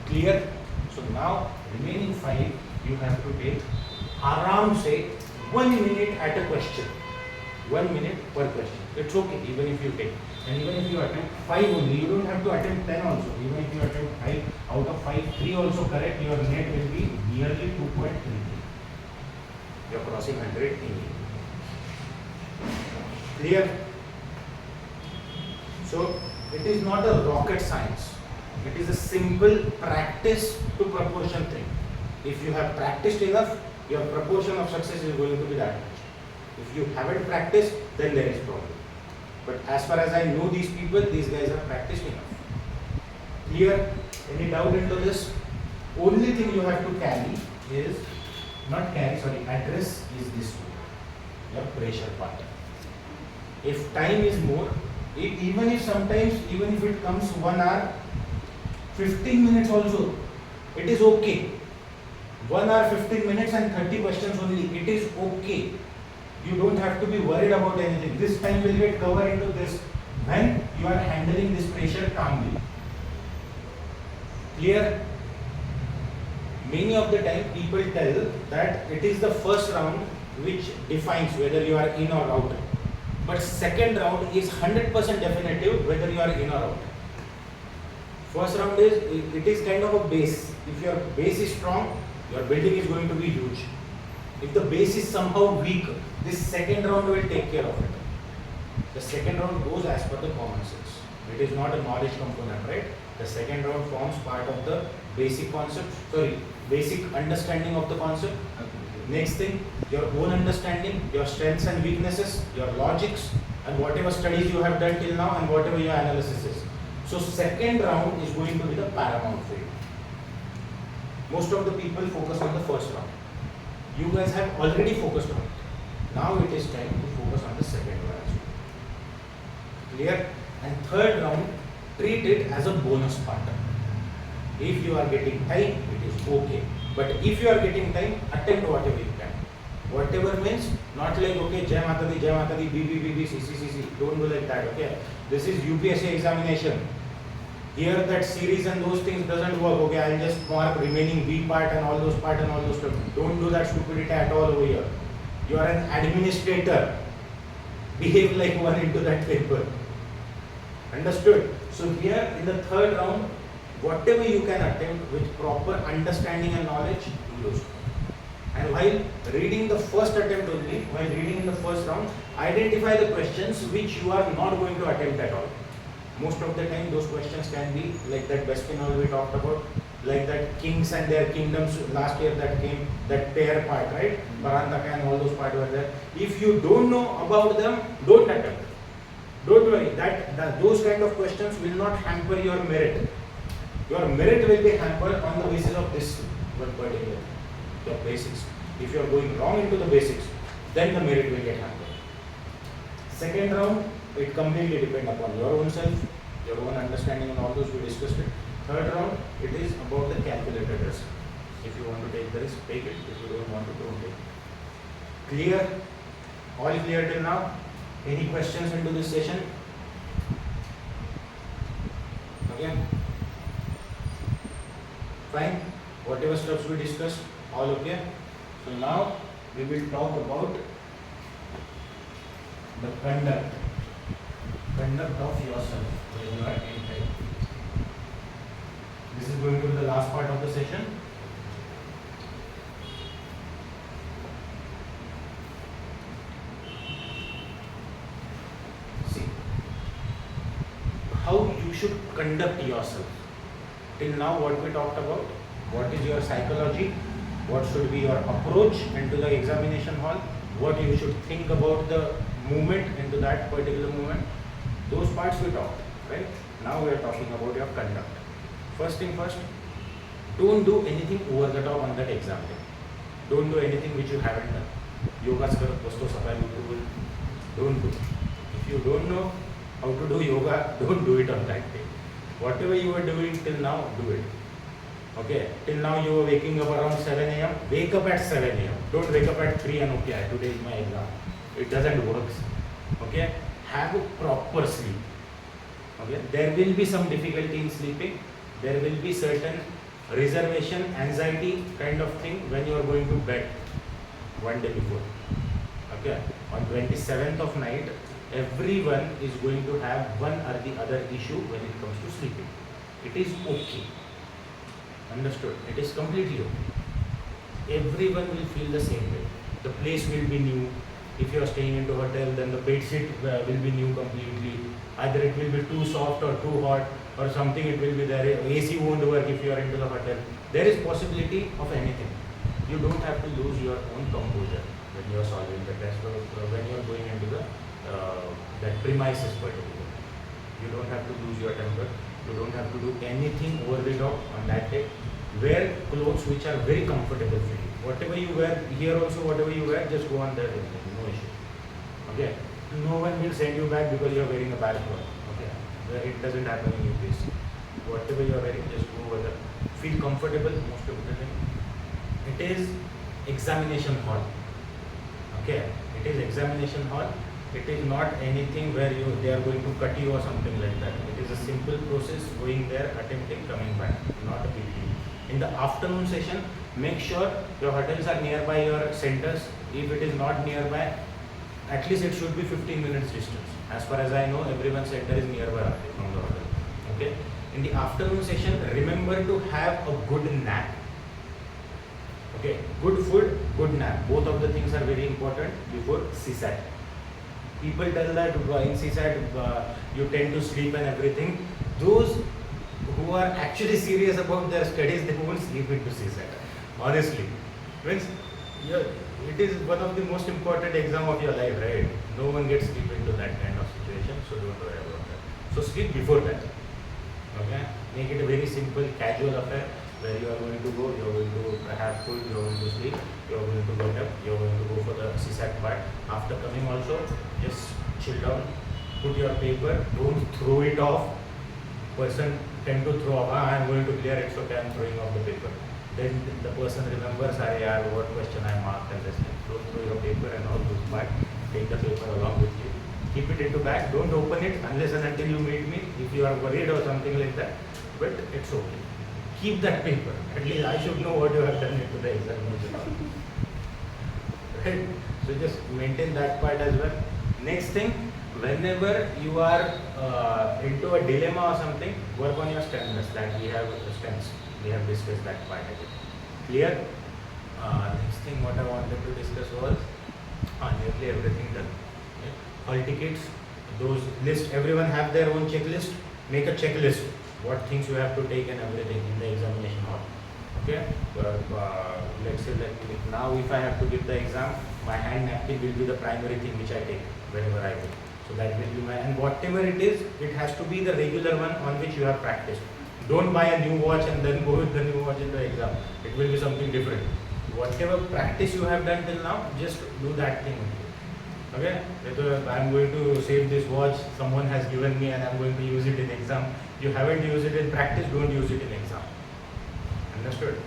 Clear? So now remaining 5 you have to take around say 1 minute at a question. 1 minute per question. It's okay even if you take. And even if you attempt 5 only, you don't have to attempt 10 also. Even if you attempt 5 out of 5, 3 also correct, your net will be nearly 2.33. You are crossing 100 in. Clear? So it is not a rocket science. It is a simple practice to proportion thing. If you have practiced enough, your proportion of success is going to be that much. If you haven't practiced, then there is problem. But as far as I know these people, these guys have practiced enough. Clear? Any doubt into this? Only thing you have to carry is, address is this one, your pressure part. If time is more, even if it comes 1 hour, 15 minutes also, it is okay. 1 hour, 15 minutes and 30 questions only, it is okay. You don't have to be worried about anything. This time will get covered into this when you are handling this pressure calmly. Clear? Many of the time people tell that it is the first round which defines whether you are in or out. But second round is 100% definitive whether you are in or out. First round is kind of a base. If your base is strong, your building is going to be huge. If the base is somehow weak, this second round will take care of it. The second round goes as per the common sense. It is not a knowledge component, right? The second round forms part of the basic understanding of the concept. Next thing, your own understanding, your strengths and weaknesses, your logics, and whatever studies you have done till now and whatever your analysis is. So second round is going to be the paramount for you. Most of the people focus on the first round. You guys have already focused on it. Now it is time to focus on the second one as well. Clear? And third round, treat it as a bonus part. If you are getting time, it is okay. But if you are getting time, attempt whatever you can. Whatever means, not like, okay, Jai Matadi, B, C. Don't do like that, okay? This is UPSC examination. Here that series and those things doesn't work, okay? I'll just mark remaining B part and all those part and all those stuff. Don't do that stupidity at all over here. You are an administrator. Behave like one into that paper. Understood? So here in the third round, whatever you can attempt with proper understanding and knowledge, do those. And while reading the first attempt only, while reading in the first round, identify the questions which you are not going to attempt at all. Most of the time those questions can be like that Westpinol we talked about, like that kings and their kingdoms last year that came, that pair part, right? Parantaka and all those parts were there. If you don't know about them, don't attempt. Don't worry, that those kind of questions will not hamper your merit. Your merit will be hampered on the basis of this one particular, the basics. If you are going wrong into the basics, then the merit will get hampered. Second round, it completely depends upon your own self, your own understanding and all those we discussed it. Third round, it is about the calculated risk. If you want to take the risk, take it. If you don't want to, don't take it. Clear? All clear till now? Any questions into this session? Okay. Fine. Whatever steps we discussed, all okay. So now we will talk about the conduct of yourself when you are entering. This is going to be the last part of the session. See how you should conduct yourself. Till now what we talked about, what is your psychology, what should be your approach into the examination hall, what you should think about the movement into that particular movement, those parts we talked, right? Now we are talking about your conduct. First thing first, don't do anything over the top on that exam day. Don't do anything which you haven't done. Yogas karat basto sakai uthul. Don't do. If you don't know how to do yoga, don't do it on that day. Whatever you are doing till now, do it. Okay, till now you are waking up around 7 a.m. Wake up at 7 a.m. Don't wake up at 3 and okay, today is my exam. It doesn't work. Okay, have a proper sleep. Okay, there will be some difficulty in sleeping. There will be certain reservation, anxiety kind of thing when you are going to bed one day before. Okay, on 27th of night, everyone is going to have one or the other issue when it comes to sleeping. It is okay. Understood? It is completely okay. Everyone will feel the same way. The place will be new. If you are staying into a hotel, then the bed sheet will be new completely. Either it will be too soft or too hot or something, it will be there. AC won't work if you are into the hotel. There is possibility of anything. You don't have to lose your own composure when you are solving the test or when you are going into the that premises particularly. You don't have to lose your temper. You don't have to do anything over the top on that day. Wear clothes which are very comfortable for you. Whatever you wear here also, whatever you wear, just go on there. No issue. Okay. No one will send you back because you are wearing a bad cloth. Okay. It doesn't happen in UPSC. Whatever you are wearing, just go over there. Feel comfortable. Most importantly, it is examination hall. Okay. It is examination hall. It is not anything where they are going to cut you or something like that. It is a simple process, going there, attempting, coming back. Not a big deal. In the afternoon session, make sure your hotels are nearby your centers. If it is not nearby, at least it should be 15 minutes distance. As far as I know, everyone's center is nearby from the hotel. Okay. In the afternoon session, remember to have a good nap. Okay. Good food, good nap. Both of the things are very important before CSAT. People tell that in CSAT you tend to sleep and everything. Those who are actually serious about their studies, they won't sleep into CSAT. Honestly, means it is one of the most important exam of your life, right? No one gets sleep into that kind of situation, so don't worry about that. So sleep before that. Okay, make it a very simple, casual affair where you are going to go, you are going to have food, you are going to sleep, you are going to get up, you are going to go for the CSAT part. After coming also, just chill down, put your paper, don't throw it off. Person tend to throw off, I am going to clear it, so I am throwing off the paper. Then the person remembers, what question I marked and this thing. Don't throw your paper and all those part. Take the paper along with you. Keep it into bag, don't open it unless and until you meet me, if you are worried or something like that. But it's okay. Keep that paper. At least I should know what you have done into the examination. Right? So just maintain that part as well. Next thing, whenever you are into a dilemma or something, work on your strengths. That we have strengths. We have discussed that part again. Clear? Next thing what I wanted to discuss was nearly everything done. Okay. Hall tickets, those lists, everyone have their own checklist. Make a checklist. What things you have to take and everything in the examination hall. Okay. Let's say that now if I have to give the exam, my hand napkin will be the primary thing which I take whenever I go. So that will be my, and whatever it is, it has to be the regular one on which you have practiced. Don't buy a new watch and then go with the new watch in the exam. It will be something different. Whatever practice you have done till now, just do that thing. Okay? If I am going to save this watch, someone has given me and I am going to use it in exam. You haven't used it in practice, don't use it in exam. Understood?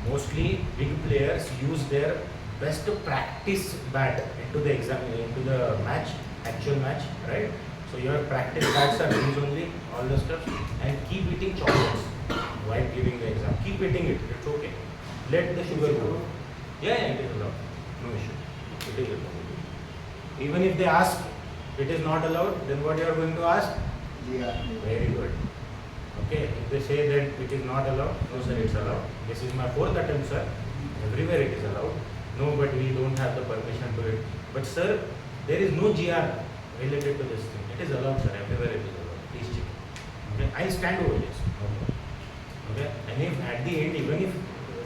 Mostly big players use their best practice bat into the exam, into the match, actual match, right? So your practice bats are these only, all the stuff, and keep eating chocolates while giving the exam. Keep eating it, it's okay. Let the sugar go. Yeah, it is allowed. No issue. It is allowed. Even if they ask, it is not allowed, then what you are going to ask? Yeah. Very good. Okay, if they say that it is not allowed, no sir, it's allowed. This is my 4th attempt, sir. Everywhere it is allowed. No, but we don't have the permission to it. But sir, there is no GR related to this thing. It is allowed, sir. Everywhere it is allowed. Please check. Okay, I'll stand over this. No problem. Okay, and if at the end, even if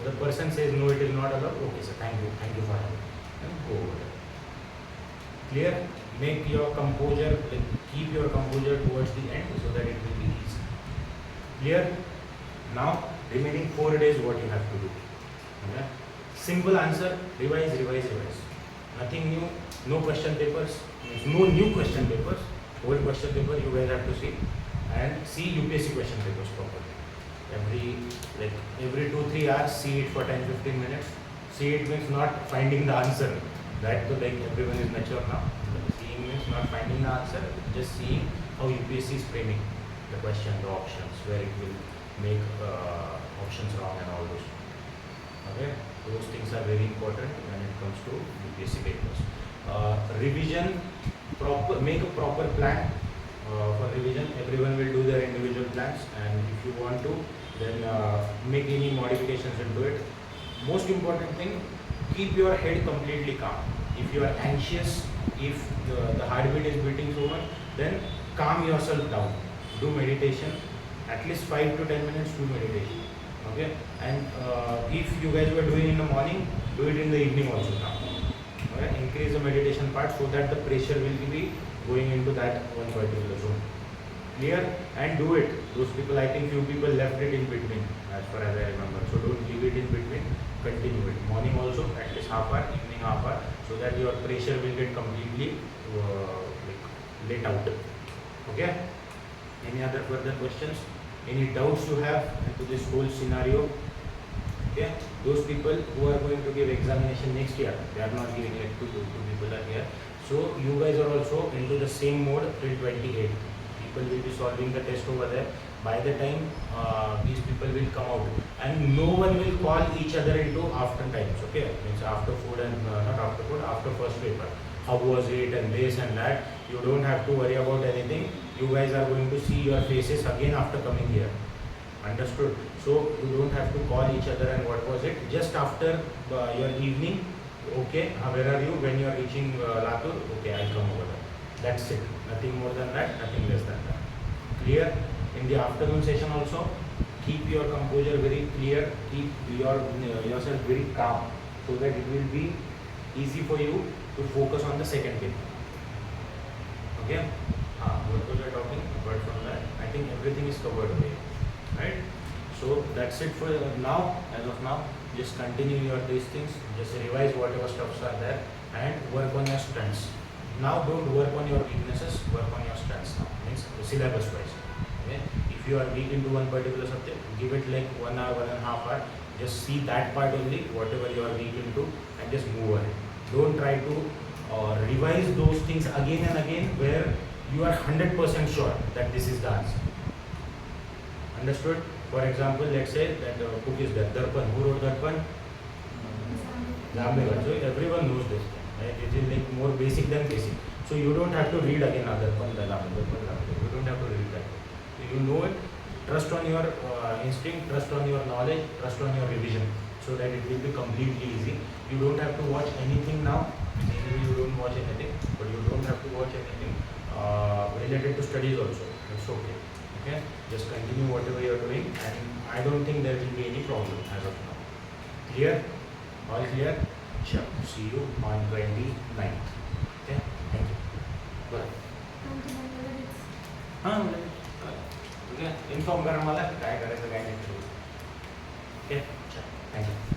the person says no, it is not allowed, okay, sir, thank you for having. And go over there. Clear? Make your composure, keep your composure towards the end so that it will be easy. Clear? Now, remaining 4 days, what you have to do. Okay? Simple answer, revise. Nothing new, no question papers, no new question papers. Old question paper you guys have to see and see UPSC question papers properly. Every 2-3 hours, see it for 10-15 minutes. See it means not finding the answer. That to like everyone is mature now. Seeing means not finding the answer, just seeing how UPSC is framing the question, the options, where it will make options wrong and all those. Okay, those things are very important when it comes to UPSC papers. Revision, make a proper plan for revision. Everyone will do their individual plans, and if you want to, then make any modifications into it. Most important thing, keep your head completely calm. If you are anxious, if the heartbeat is beating so much, then calm yourself down. Do meditation, at least 5 to 10 minutes do meditation. Okay, and if you guys were doing in the morning, do it in the evening also now. Okay? Increase the meditation part so that the pressure will be going into that one particular zone. Clear? And do it. Those people, I think few people left it in between as far as I remember. So don't leave it in between. Continue it. Morning also at least half hour, evening half hour, so that your pressure will get completely let out. Okay? Any other further questions? Any doubts you have into this whole scenario? Okay? Those people who are going to give examination next year, they are not giving it to people are here. So you guys are also into the same mode till 28. People will be solving the test over there. By the time these people will come out, and no one will call each other into after times. Okay, means after food and not after food, after first paper. How was it and this and that? You don't have to worry about anything. You guys are going to see your faces again after coming here. Understood? So you don't have to call each other and what was it? Just after your evening, okay, where are you? When you are reaching Latur, okay, I'll come over there. That's it. Nothing more than that, nothing less than that. Clear? In the afternoon session also, keep your composure very clear, keep yourself very calm, so that it will be easy for you to focus on the second paper. Okay? What was I talking? Apart from that, I think everything is covered away. Right? So that's it for now. As of now, just continue your these things, just revise whatever stuffs are there and work on your strengths. Now don't work on your weaknesses, work on your strengths now. Means syllabus wise. Okay? If you are weak into one particular subject, give it like 1 hour, 1.5 hours. Just see that part only, whatever you are weak into, and just move on. Don't try to revise those things again and again where you are 100% sure that this is the answer. Understood? For example, let's say that book is there, Darpan. Who wrote Darpan? Jambekar. So everyone knows this thing. Right? It is like more basic than basic. So you don't have to read again Darpan, Darpan. You don't have to read that. You know it. Trust on your instinct, trust on your knowledge, trust on your revision, so that it will be completely easy. You don't have to watch anything now. Maybe you don't watch anything, but you don't have to watch anything related to studies also. It's okay. Okay? Just continue whatever you are doing, and I don't think there will be any problem as of now. Clear? All clear? Sure. See you on 29th. Okay? Thank you. Bye. Okay? Inform करा मला काय करायचं काय नाही. Okay? Thank you.